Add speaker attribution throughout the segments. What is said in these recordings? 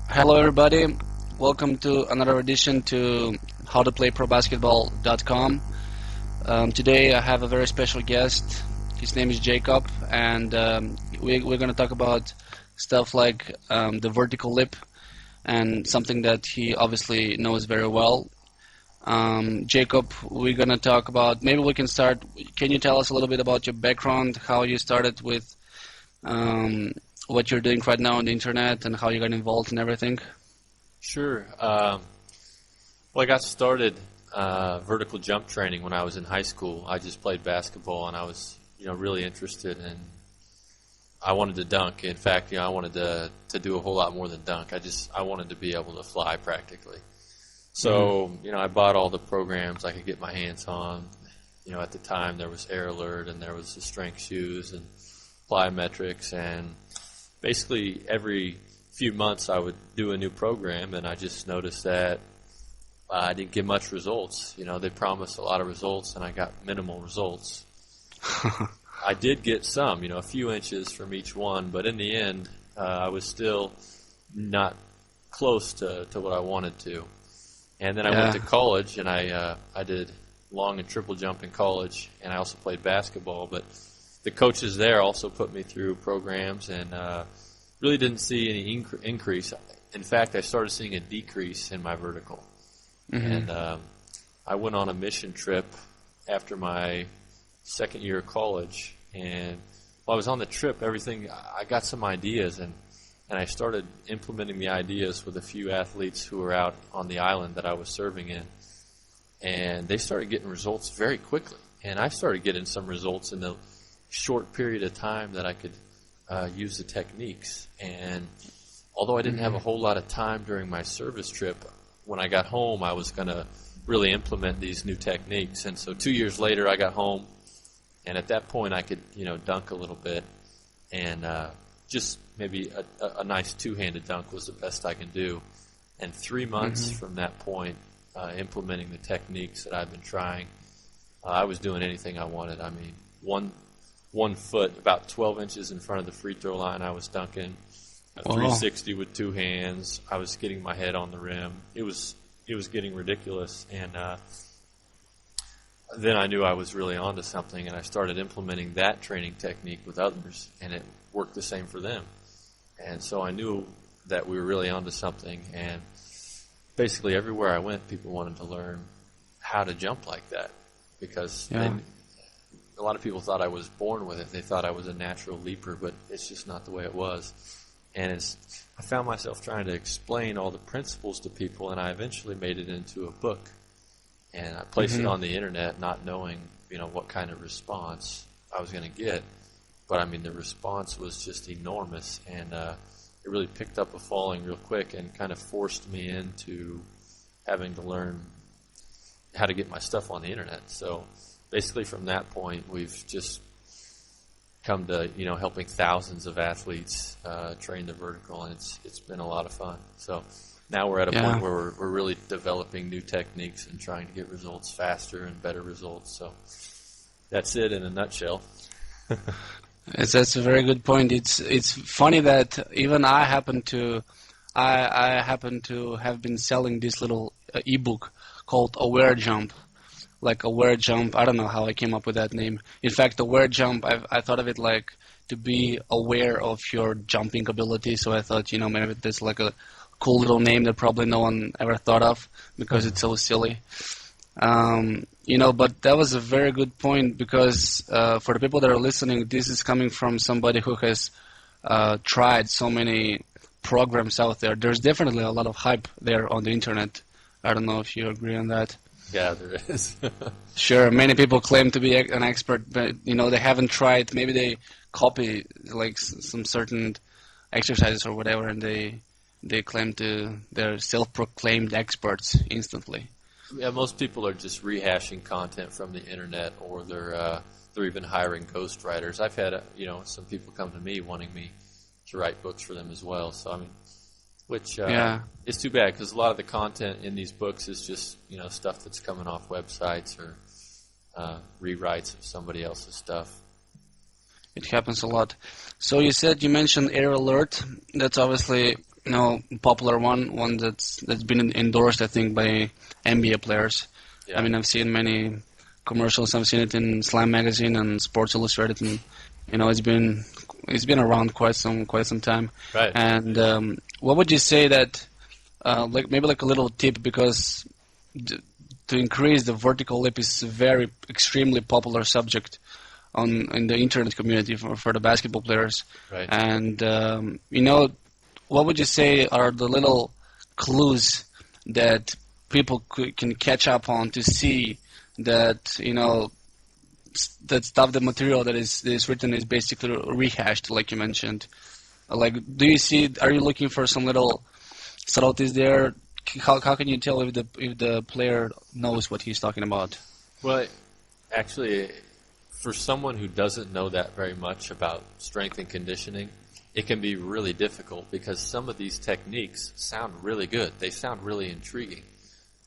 Speaker 1: Hello, everybody. Welcome to another edition to howtoplayprobasketball.com. Today, I have a very special guest. His name is Jacob, and we're going to talk about stuff like the vertical lip and something that he obviously knows very well. Jacob, we're going to talk about. Maybe we can start. Can you tell us a little bit about your background, how you started with what you're doing right now on the internet, and how you got involved in everything?
Speaker 2: Sure. Well, I got started vertical jump training when I was in high school. I just played basketball, and I was, really interested in. I wanted to dunk. In fact, I wanted to do a whole lot more than dunk. I wanted to be able to fly practically. So, I bought all the programs I could get my hands on. At the time there was Air Alert, and there was the strength shoes and plyometrics, and basically every few months I would do a new program, and I just noticed that I didn't get much results. They promised a lot of results, and I got minimal results. I did get some, a few inches from each one, but in the end, I was still not close to what I wanted to. And then I went to college, and I did long and triple jump in college, and I also played basketball, but the coaches there also put me through programs, and really didn't see any increase. In fact, I started seeing a decrease in my vertical. And I went on a mission trip after my second year of college, and while I was on the trip, I got some ideas, and I started implementing the ideas with a few athletes who were out on the island that I was serving in, and they started getting results very quickly, and I started getting some results in the short period of time that I could use the techniques. And although I didn't have a whole lot of time during my service trip, when I got home, I was going to really implement these new techniques. And so 2 years later, I got home, and at that point, I could, dunk a little bit, and just maybe a nice two-handed dunk was the best I can do. And 3 months from that point, implementing the techniques that I've been trying, I was doing anything I wanted. I mean, one foot, about 12 inches in front of the free throw line, I was dunking a 360 with two hands. I was getting my head on the rim. It was getting ridiculous, and then I knew I was really onto something, and I started implementing that training technique with others, and it worked the same for them. And so I knew that we were really onto something, and basically everywhere I went, people wanted to learn how to jump like that, because a lot of people thought I was born with it. They thought I was a natural leaper, but it's just not the way it was. And I found myself trying to explain all the principles to people, and I eventually made it into a book. And I placed it on the internet, not knowing, what kind of response I was going to get. But, I mean, the response was just enormous, and it really picked up a following real quick and kind of forced me into having to learn how to get my stuff on the internet. So basically from that point, we've just come to, helping thousands of athletes train the vertical, and it's been a lot of fun. So now we're at a point where we're really developing new techniques and trying to get results faster and better results. So that's it in a nutshell.
Speaker 1: That's a very good point. It's funny that even I happen to have been selling this little ebook called Aware Jump. Like Aware Jump, I don't know how I came up with that name. In fact, Aware Jump, I thought of it like to be aware of your jumping ability. So I thought, maybe there's like a cool little name that probably no one ever thought of because it's so silly. But that was a very good point, because for the people that are listening, this is coming from somebody who has tried so many programs out there. There's definitely a lot of hype there on the internet. I don't know if you agree on that.
Speaker 2: Yeah, there is.
Speaker 1: Sure, many people claim to be an expert, but they haven't tried. Maybe they copy like some certain exercises or whatever, and they claim they're self-proclaimed experts instantly.
Speaker 2: Yeah, most people are just rehashing content from the internet, or they're even hiring ghostwriters. I've had some people come to me wanting me to write books for them as well. So I mean, which is too bad, because a lot of the content in these books is just stuff that's coming off websites or rewrites of somebody else's stuff.
Speaker 1: It happens a lot. So you mentioned Air Alert. That's obviously popular one that's been endorsed, I think, by NBA players. I
Speaker 2: Yeah.
Speaker 1: mean, I've seen many commercials. I've seen it in Slam magazine and Sports Illustrated, and it's been around quite some time.
Speaker 2: Right.
Speaker 1: And what would you say that like maybe like a little tip, because d- to increase the vertical lip is a very extremely popular subject on in the internet community for the basketball players.
Speaker 2: Right.
Speaker 1: And what would you say are the little clues that people can catch up on to see that that stuff, the material that is written is basically rehashed, like you mentioned? Like, do you see? Are you looking for some little subtleties there? How can you tell if the player knows what he's talking about?
Speaker 2: Well, actually, for someone who doesn't know that very much about strength and conditioning, it can be really difficult because some of these techniques sound really good. They sound really intriguing.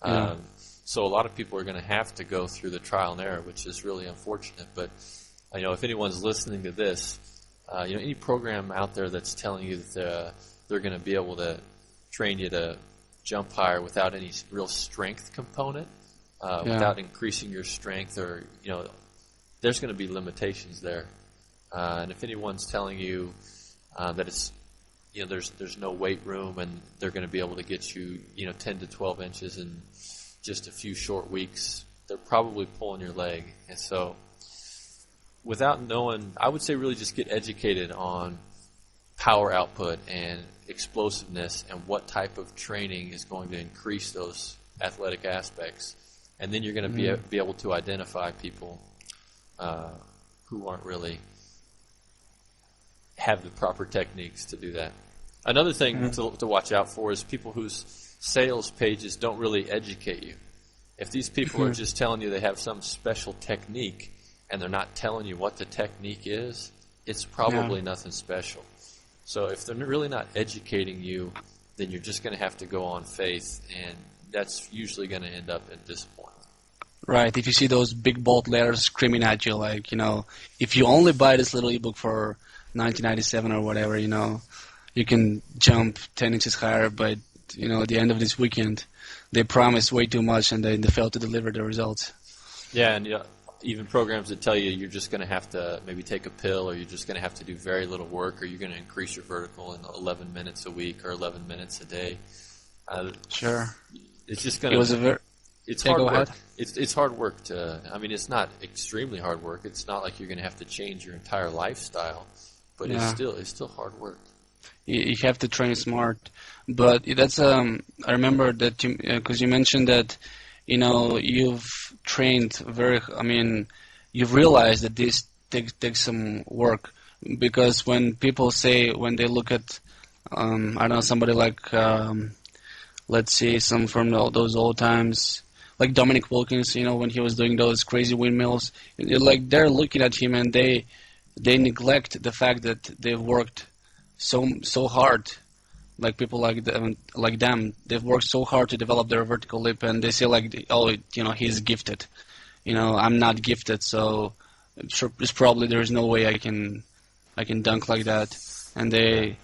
Speaker 1: Yeah.
Speaker 2: So a lot of people are going to have to go through the trial and error, which is really unfortunate. But if anyone's listening to this, any program out there that's telling you that they're going to be able to train you to jump higher without any real strength component, without increasing your strength, or there's going to be limitations there. And if anyone's telling you that it's there's no weight room and they're going to be able to get you 10 to 12 inches in just a few short weeks, they're probably pulling your leg. And so without knowing, I would say really just get educated on power output and explosiveness and what type of training is going to increase those athletic aspects. And then you're going to be able to identify people who aren't really have the proper techniques to do that. Another thing to watch out for is people whose sales pages don't really educate you. If these people are just telling you they have some special technique and they're not telling you what the technique is, it's probably nothing special. So if they're really not educating you, then you're just going to have to go on faith, and that's usually going to end up in disappointment.
Speaker 1: Right. If you see those big bold letters screaming at you, like, if you only buy this little ebook for 1997 or whatever, you can jump 10 inches higher, but, at the end of this weekend, they promise way too much and they fail to deliver the results.
Speaker 2: Yeah, and even programs that tell you you're just going to have to maybe take a pill, or you're just going to have to do very little work, or you're going to increase your vertical in 11 minutes a week or 11 minutes a day.
Speaker 1: Sure.
Speaker 2: It's just going to... It's
Speaker 1: Yeah,
Speaker 2: hard
Speaker 1: go
Speaker 2: work.
Speaker 1: ahead.
Speaker 2: It's hard work to. I mean, it's not extremely hard work. It's not like you're going to have to change your entire lifestyle, but
Speaker 1: Yeah.
Speaker 2: it's still hard work.
Speaker 1: You have to train smart. But that's I remember that because you mentioned that you've trained you've realized that this takes some work, because when people say, when they look at I don't know, somebody like let's say some from those old times, like Dominic Wilkins, when he was doing those crazy windmills, like they're looking at him and they neglect the fact that they've worked so hard. Like people like them, they've worked so hard to develop their vertical lip, and they say like, oh, he's gifted. I'm not gifted, so it's probably there's no way I can dunk like that. And they